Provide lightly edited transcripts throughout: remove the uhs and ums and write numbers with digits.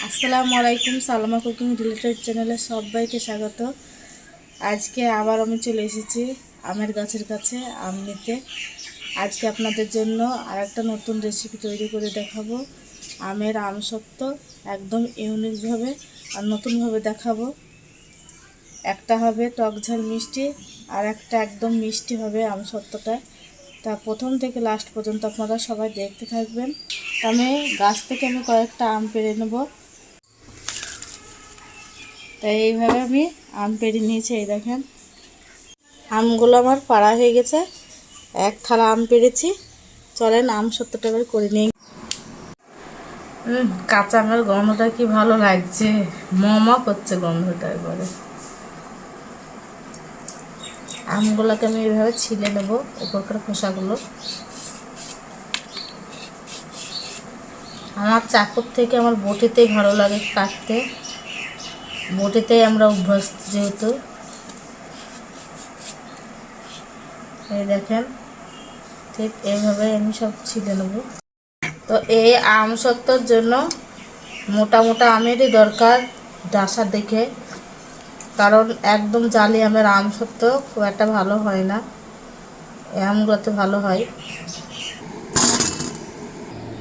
আসসালামু আলাইকুম। Salma cooking related চ্যানেলে সবাইকে স্বাগত। আজকে আবার আমি চলে এসেছি আমের গাছের কাছে আম নিতে। আজকে আপনাদের জন্য আরেকটা নতুন রেসিপি তৈরি করে দেখাবো। আমের আমসত্ত্ব একদম ইউনিকভাবে আর নতুনভাবে দেখাবো। একটা হবে টক ঝাল মিষ্টি আর একটা একদম মিষ্টি হবে আমসত্ত্বটা। তা প্রথম থেকে লাস্ট পর্যন্ত আপনারা সবাই দেখতে থাকবেন। আমি গাছ থেকে কয়েকটা আম পেড়ে নেব। তাই এইভাবে আমি আম পেড়ে নিয়েছি। এই দেখেন আমগুলো আমার পাড়া হয়ে গেছে। এক থালা আম পেড়েছি। চলেন আমসত্ত্বটা এবার করে নিই। কাঁচা আমের গন্ধটা কি ভালো লাগছে, মমা করছে গন্ধটা। এবারে আমগুলোকে আমি এইভাবে ছিলে নেব, উপরকার খোসাগুলো। আমার চাকুর থেকে আমার বটিতেই ভালো লাগে কাটতে, বটিতেই আমরা অভ্যস্ত যেহেতু। এই দেখেন ঠিক এইভাবে আমি সব ছিলে নেব। তো এই আমসত্ত্বর জন্য মোটা মোটা আমেরই দরকার ডাসা দেখে, কারণ একদম জালি আমের আমসত্ত্ব খুব একটা ভালো হয় না, এই আমগুলোতে ভালো হয়।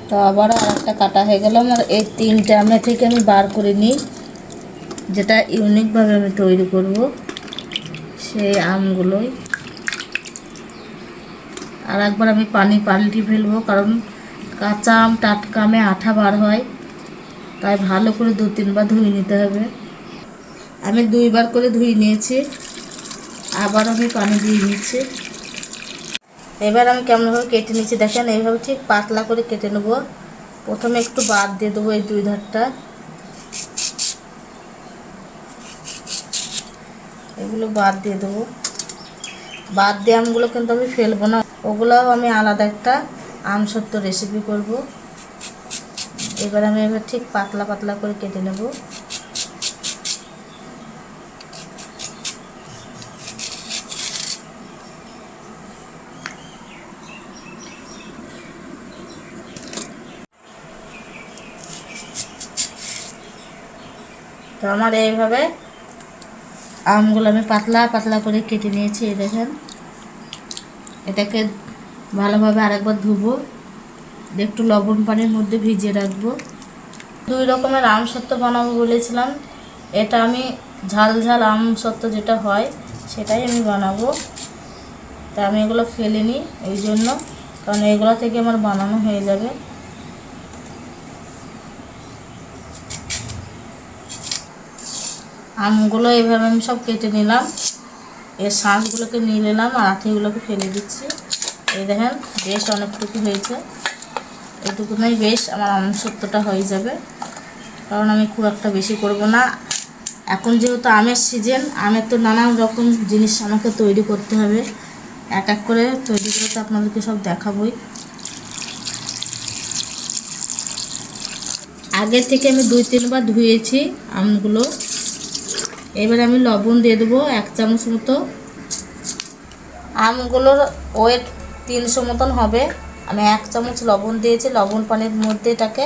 তো আবার আর একটা কাটা হয়ে গেল আমার। এই তিনটে আমের থেকে আমি বার করে নিই, যেটা ইউনিকভাবে আমি তৈরি করব সেই আমগুলোই। আর একবার আমি পানি পাল্টি ফেলবো, কারণ কাঁচা আম টাটকা আমে আঠা বার হয়, তাই ভালো করে 2-3 বার ধুয়ে নিতে হবে। আমি 2বার করে ধুয়ে নিয়েছি, আবার আমি পানি দিয়ে নিচ্ছি। এবার আমি কেমনভাবে কেটে নিচ্ছি দেখেন, এইভাবে ঠিক পাতলা করে কেটে নেব। প্রথমে একটু বাদ দিয়ে দেবো এই 2 ধারটা, এগুলো বাদ দিয়ে দেবো। বাদ দিয়ে আমগুলো কিন্তু আমি ফেলবো না, ওগুলোও আমি আলাদা একটা আমসত্ত্ব রেসিপি করব। এবার আমি এবার ঠিক পাতলা পাতলা করে কেটে নেব। তো আমার এইভাবে আমগুলো আমি পাতলা পাতলা করে কেটে নিয়েছি। এই দেখেন, এটাকে ভালোভাবে আরেকবার ধুবো, একটু লবণ পানির মধ্যে ভিজিয়ে রাখবো। 2 রকমের আমসত্ত্ব বানাবো বলেছিলাম, এটা আমি ঝাল ঝাল আমসত্ত্ব যেটা হয় সেটাই আমি বানাবো। তা আমি এগুলো ফেলে নিই এই জন্য, কারণ এগুলো থেকে আমার বানানো হয়ে যাবে। আমগুলো এইভাবে আমি সব কেটে নিলাম, এর শাঁসগুলোকে নিয়ে নিলাম আর আঠিগুলোকে ফেলে দিচ্ছি। এই দেখেন বেশ অনেকটুকু হয়েছে, এটুকুনাই বেশ আমার আমসত্ত্বটা হয়ে যাবে, কারণ আমি খুব একটা বেশি করব না। এখন যেহেতু আমের সিজন, আমের তো নানান রকম জিনিস আমাকে তৈরি করতে হবে, এক এক করে তৈরি করে তো আপনাদেরকে সব দেখাবই। আগে থেকে আমি 2-3 বার ধুয়েছি আমগুলো। এবার আমি লবণ দিয়ে দেবো 1 চামচ মতো। আমগুলোর ওয়েট 300 মতন হবে। আমি 1 চামচ লবণ দিয়েছি, লবণ পানির মধ্যে এটাকে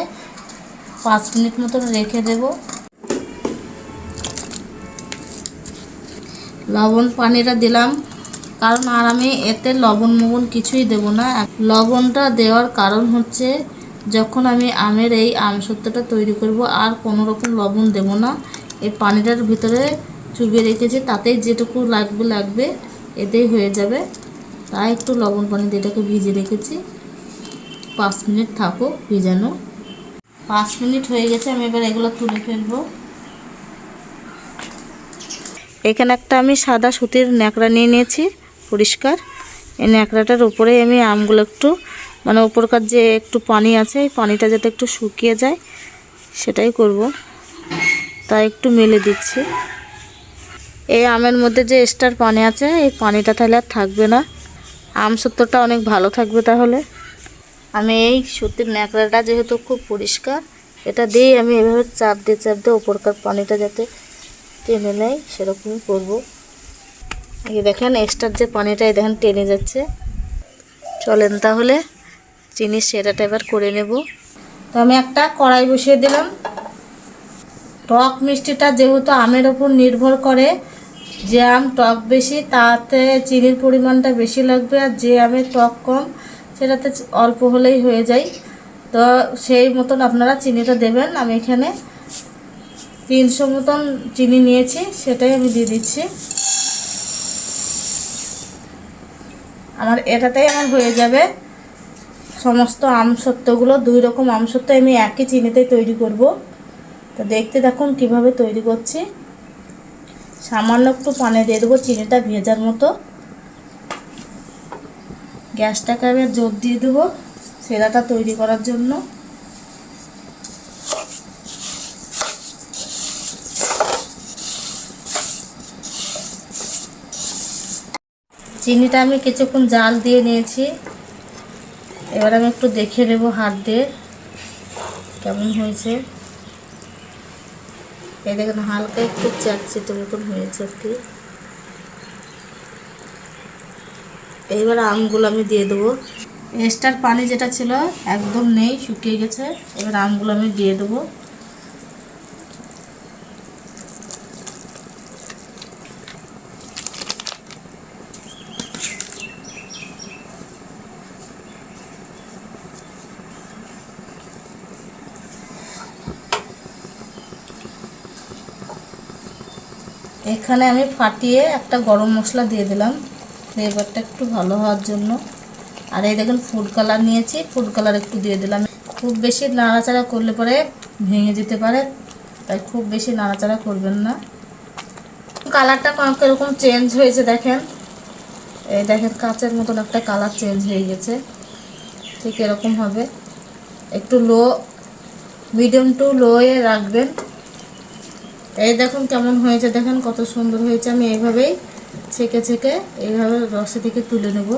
5 মিনিট মতন রেখে দেব। লবণ পানিটা দিলাম কারণ আর আমি এতে লবণ মবণ কিছুই দেব না। লবণটা দেওয়ার কারণ হচ্ছে, যখন আমি আমের এই আমসত্ত্বটা তৈরি করব আর কোনো রকম লবণ দেব না। এই পানিটার ভিতরে চুবিয়ে রেখেছি, তাতেই যেটুকু লাগবে এতেই হয়ে যাবে। তাই একটু লবণ পানি দিয়ে এটাকে ভিজিয়ে রেখেছি। 5 মিনিট থাকুক ভিজানো। 5 মিনিট হয়ে গেছে, আমি এবার এগুলো তুলে ফেলবো। এখানে একটা আমি সাদা সুতির ন্যাকড়া নিয়ে নিয়েছি পরিষ্কার। এই ন্যাকড়াটার উপরে আমি আমগুলো একটু উপরকার যে একটু পানি আছে, এই পানিটা যাতে একটু শুকিয়ে যায় সেটাই করব, তাই একটু মেলে দিচ্ছি। এই আমের মধ্যে যে এক্সট্রা পানি আছে, এই পানিটা তাহলে আর থাকবে না, আমসত্ত্বটা অনেক ভালো থাকবে। তাহলে আমি এই সুতির ন্যাকড়াটা যেহেতু খুব পরিষ্কার, এটা দিয়ে আমি এভাবে চাপ দিয়ে উপরকার পানিটা যাতে টেনে নেয় সেরকমই করব। এই দেখেন এক্সট্রা যে পানিটা এই দেখেন টেনে যাচ্ছে। চলেন তাহলে চিনির সেরাটা এবার করে নেব। তো আমি একটা কড়াই বসিয়ে দিলাম, টক মিষ্টিটা যেহেতু আমের ওপর নির্ভর করে, যে আম টক বেশি তাতে চিনির পরিমাণটা বেশি লাগবে, আর যে আমের টক কম সেটাতে অল্প হলেই হয়ে যায়। তো সেই মতন আপনারা চিনিটা দেবেন। আমি এখানে 300 মতন চিনি নিয়েছি, সেটাই আমি দিয়ে দিচ্ছি। এটাতেই আমার হয়ে যাবে সমস্ত আমসত্ত্বগুলো। 2 রকম আমসত্ত্ব আমি একই চিনিতেই তৈরি করব। তো দেখতে দেখুন কিভাবে তৈরি করছি। সামান্য একটু পানি দিয়ে দেবো চিনিটা ভেজার মতো। গ্যাসটাকে আমি জোর দিয়ে দেবো সেরাটা তৈরি করার জন্য। চিনিটা আমি কিছুক্ষণ জাল দিয়ে নিয়েছি। এবার আমি একটু দেখে নেব হাত দিয়ে কেমন হয়েছে। এই দেখুন হালকা একটু চ্যাটচিটে মতন হয়েছে আর কি। এইবার আমগুলো আমি দিয়ে দেবো। এক্সট্রার পানি যেটা ছিল একদম নেই, শুকিয়ে গেছে। এবার আমগুলো আমি দিয়ে দেবো। এখানে আমি ফাটিয়ে একটা গরম মশলা দিয়ে দিলাম ফ্লেভারটা একটু ভালো হওয়ার জন্য। আর এই দেখুন ফুড কালার নিয়েছি, ফুড কালার একটু দিয়ে দিলাম। খুব বেশি নাড়াচাড়া করলে পরে ভেঙে যেতে পারে, তাই খুব বেশি নাড়াচাড়া করবেন না। কালারটা এরকম চেঞ্জ হয়েছে দেখেন। এই দেখেন কাঁচের মতন একটা কালার চেঞ্জ হয়ে গেছে। ঠিক এরকম হবে। একটু মিডিয়াম টু লোয়ে রাখবেন। এই দেখুন কেমন হয়েছে, দেখেন কত সুন্দর হয়েছে। আমি এইভাবেই ছেঁকে ছেঁকে এইভাবে রসে থেকে তুলে নেব।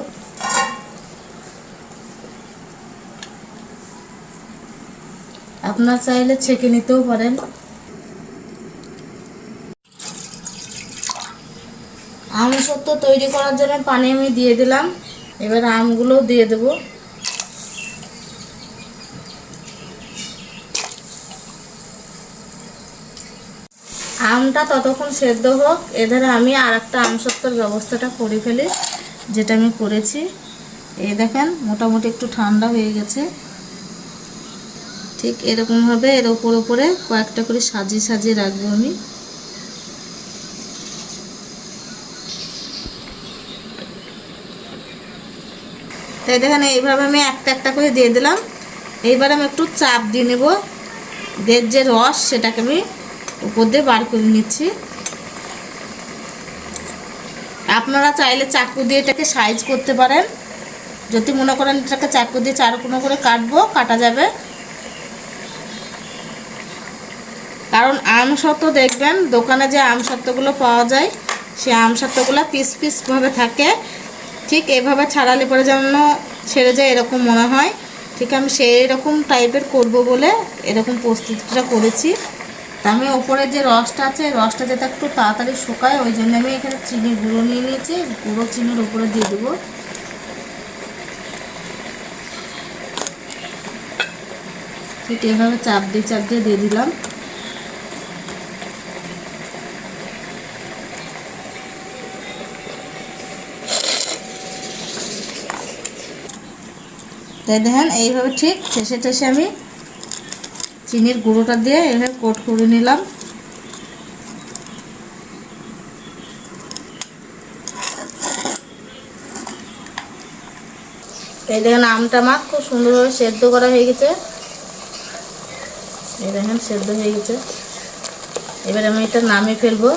আপনার চাইলে ছেঁকে নিতেও পারেন। আমসত্ত্ব তৈরি করার জন্য পানি আমি দিয়ে দিলাম। এবার আমগুলোও দিয়ে দেব। আমটা ততক্ষণ সেদ্ধ হোক, এধারে আমি আর একটা আমসত্ত্বর ব্যবস্থাটা করে ফেলি, যেটা আমি করেছি। এই দেখেন মোটামুটি একটু ঠান্ডা হয়ে গেছে। ঠিক এরকমভাবে এর উপরে কয়েকটা করে সাজিয়ে সাজিয়ে রাখবো আমি। তাই দেখেন এইভাবে আমি একটা একটা করে দিয়ে দিলাম। এইবার আমি একটু চাপ দিয়ে নেব, দের যে রস সেটাকে আমি উপর দিয়ে বার করে নিচ্ছি। আপনারা চাইলে চাকু দিয়ে এটাকে সাইজ করতে পারেন। যদি মনে করেন এটাকে চাকু দিয়ে 4 কোণা করে কাটা যাবে। কারণ আমসত্ত্ব দেখবেন দোকানে যে আমসত্ত্বগুলো পাওয়া যায়, সেই আমসত্ত্বগুলো পিস পিসভাবে থাকে। ঠিক এভাবে ছাড়ালে পরে যেন ছেড়ে যায় এরকম মনে হয়। ঠিক আমি সেই রকম টাইপের করব বলে এরকম প্রস্তুতিটা করেছি। তা আমি ওপরে যে রসটা আছে, রসটা যাতে একটু তাড়াতাড়ি শুকায়, ওই জন্য আমি এখানে চিনি গুঁড়ো নিয়ে নিয়েছি। গুঁড়ো চিনির উপরে দিয়ে দেবো। ঠিক এভাবে চাপ দিয়ে দিয়ে দিলাম। তাই দেখেন এইভাবে ঠিক শেষে আমি চিনির গুঁড়োটা দিয়ে এভাবে কোট করে নিলাম। এই দেখেন আমটা আমার খুব সুন্দরভাবে সেদ্ধ করা হয়ে গেছে। এই দেখেন সেদ্ধ হয়ে গেছে। এবার আমি এটা নামিয়ে ফেলবো।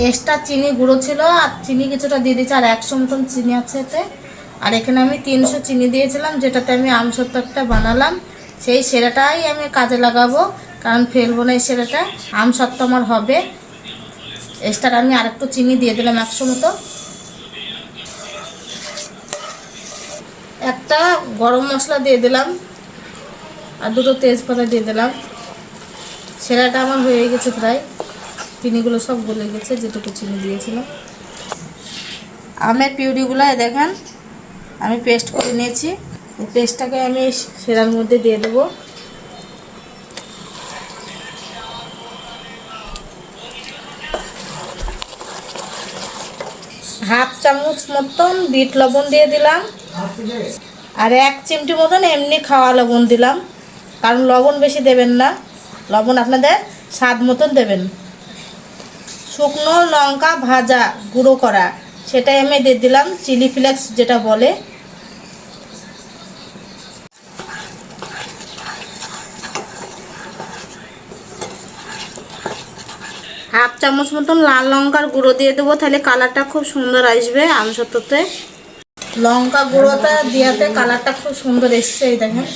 এক্সট্রা চিনি গুঁড়ো ছিল আর চিনি কিছুটা দিয়ে দিচ্ছি, আর 100 মতন চিনি আছে এতে। আর এখানে আমি 300 চিনি দিয়েছিলাম, যেটাতে আমি আমসত্ত্বটা বানালাম। সেই সেরাটাই আমি কাজে লাগাবো, কারণ ফেলবো না এই সেরাটা। আমসত্ত্ব আমার হবে। এক্সট্রা আমি আরেকটু চিনি দিয়ে দিলাম 100 মতো। একটা গরম মশলা দিয়ে দিলাম আর 2টো তেজপাতা দিয়ে দিলাম। সেরাটা আমার হয়ে গেছে প্রায়। চিনিগুলো সব গলে গেছে যেটুকু চিনি দিয়েছিলাম। আমের পিউরিগুলো দেখেন আমি পেস্ট করে নিয়েছি। এই পেস্টটাকে আমি সেরার মধ্যে দিয়ে দেবো। হাফ চামচ মতন বিট লবণ দিয়ে দিলাম, আর 1 চিমটি মতন এমনি খাওয়া লবণ দিলাম, কারণ লবণ বেশি দেবেন না, লবণ আপনাদের স্বাদ মতন দেবেন। শুকনো লঙ্কা ভাজা গুঁড়ো করা, সেটাই আমি দিয়ে দিলাম, চিলি ফ্লেক্স যেটা বলে। হাফ চামচ মতন লাল লঙ্কার গুঁড়ো দিয়ে দেবো, তাহলে কালারটা খুব সুন্দর আসবে আমসত্ত্বতে। লঙ্কা গুঁড়োটা দেওয়াতে কালারটা খুব সুন্দর এসছে, এই দেখেন।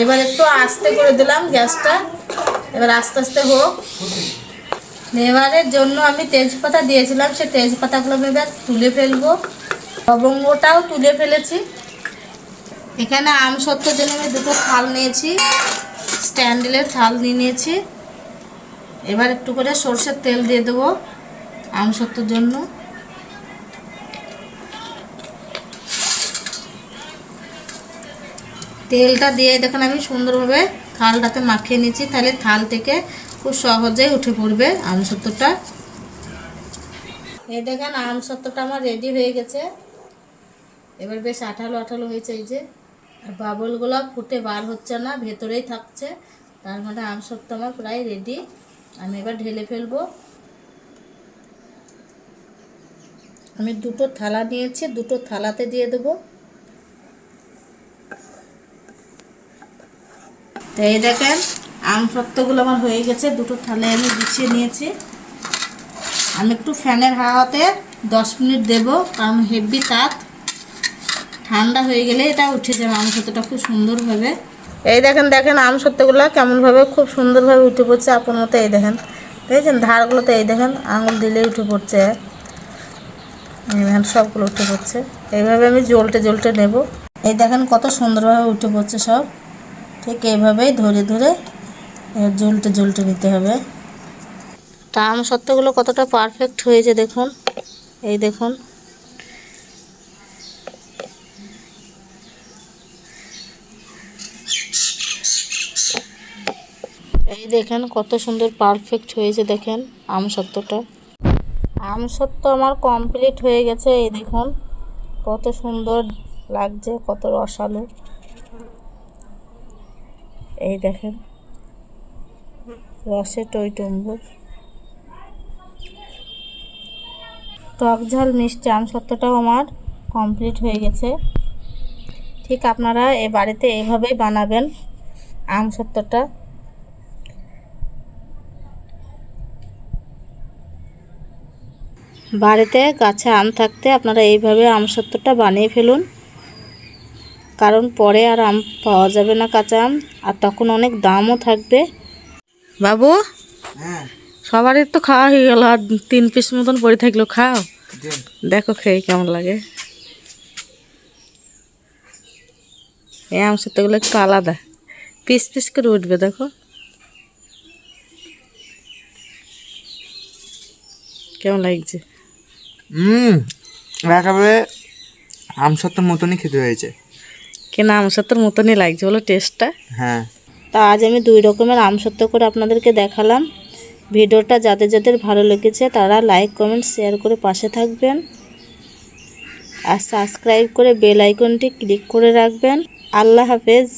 এবার একটু আস্তে করে দিলাম গ্যাসটা, এবার আস্তে আস্তে হোক। ফ্লেভারের জন্য আমি তেজপাতা দিয়েছিলাম, সেই তেজপাতাগুলো আমি এবার তুলে ফেলবো, লবঙ্গটাও তুলে ফেলেছি। এখানে আমসত্ত্বর জন্য আমি 2টো থাল নিয়েছি, স্ট্যান্ডেলের থাল নিয়েছি। এবার একটু করে সরষের তেল দিয়ে দেবো আমসত্ত্বর জন্য। তেলটা দিয়ে দেখুন আমি সুন্দরভাবে থালটাতে মাখিয়ে নিচ্ছি, তাহলে থাল থেকে খুব সহজেই উঠে পড়বে আমসত্ত্বটা। এই দেখেন আমসত্ত্বটা আমার রেডি হয়ে গেছে। এবার বেশ আঠালো আঠালো হয়েছে, এই যে বাবলগুলো ফুটে বার হচ্ছে না, ভেতরেই থাকছে, তার মানে আমসত্ত্ব আমার প্রায় রেডি। আমি এবার ঢেলে ফেলবো। আমি 2টো থালা নিয়েছি, 2টো থালাতে দিয়ে দেবো। তো এই দেখেন আমসত্ত্বগুলো আমার হয়ে গেছে, 2টো থালায় আমি বিছিয়ে নিয়েছি। আমি একটু ফ্যানের হাওয়াতে 10 মিনিট দেবো, কারণ হেভি তাপ, ঠান্ডা হয়ে গেলে এটা উঠে যাবে আমসত্ত্বটা খুব সুন্দরভাবে। এই দেখেন দেখেন আমসত্ত্বগুলো কেমনভাবে খুব সুন্দরভাবে উঠে পড়ছে আপনার মতো। এই দেখেন, দেখেছেন ধারগুলোতে, এই দেখেন আঙুল দিলেই উঠে পড়ছে, এই দেখেন সবগুলো উঠে পড়ছে। এইভাবে আমি জলটে জলটে নেব। এই দেখেন কত সুন্দরভাবে উঠে পড়ছে সব। ঠিক এইভাবেই ধরে ধরে জলটে জলটে নিতে হবে। তা আমসত্ত্বগুলো কতটা পারফেক্ট হয়েছে দেখুন, এই দেখুন। এই দেখেন কত সুন্দর পারফেক্ট হয়েছে দেখেন আমসত্ত্বটা। আমসত্ত্ব আমার কমপ্লিট হয়ে গেছে, এই দেখুন কত সুন্দর লাগছে, কত রসালো। এই দেখেন রসে টইটুম্বুর, টক ঝাল মিষ্টি আমসত্ত্বটাও আমার কমপ্লিট হয়ে গেছে। ঠিক আপনারা এ বাড়িতে এইভাবেই বানাবেন আমসত্ত্বটা। বাড়িতে গাছে আম থাকতে আপনারা এইভাবে আমসত্ত্বটা বানিয়ে ফেলুন, কারণ পরে আর আম পাওয়া যাবে না কাঁচা আম, আর তখন অনেক দামও থাকবে। বাবু, সবারই তো খাওয়া হয়ে গেল, আর 3 পিস মতন পড়ে থাকলো, খাও দেখো খেয়ে কেমন লাগে। এই আমসত্ত্বগুলো একটু আলাদা, পিস পিস করে উঠবে, দেখো কেমন লাগছে। একেবারে আমসত্ত্বর মতনই খেতে হয়েছে, কেন আমসত্ত্বর মতনই লাগছে বলো টেস্টটা। হ্যাঁ। তা আজ আমি 2 রকমের আমসত্ত্ব করে আপনাদেরকে দেখালাম। ভিডিওটা যাদের যাদের ভালো লেগেছে তারা লাইক কমেন্ট শেয়ার করে পাশে থাকবেন, আর সাবস্ক্রাইব করে বেল আইকনটি ক্লিক করে রাখবেন। আল্লাহ হাফেজ।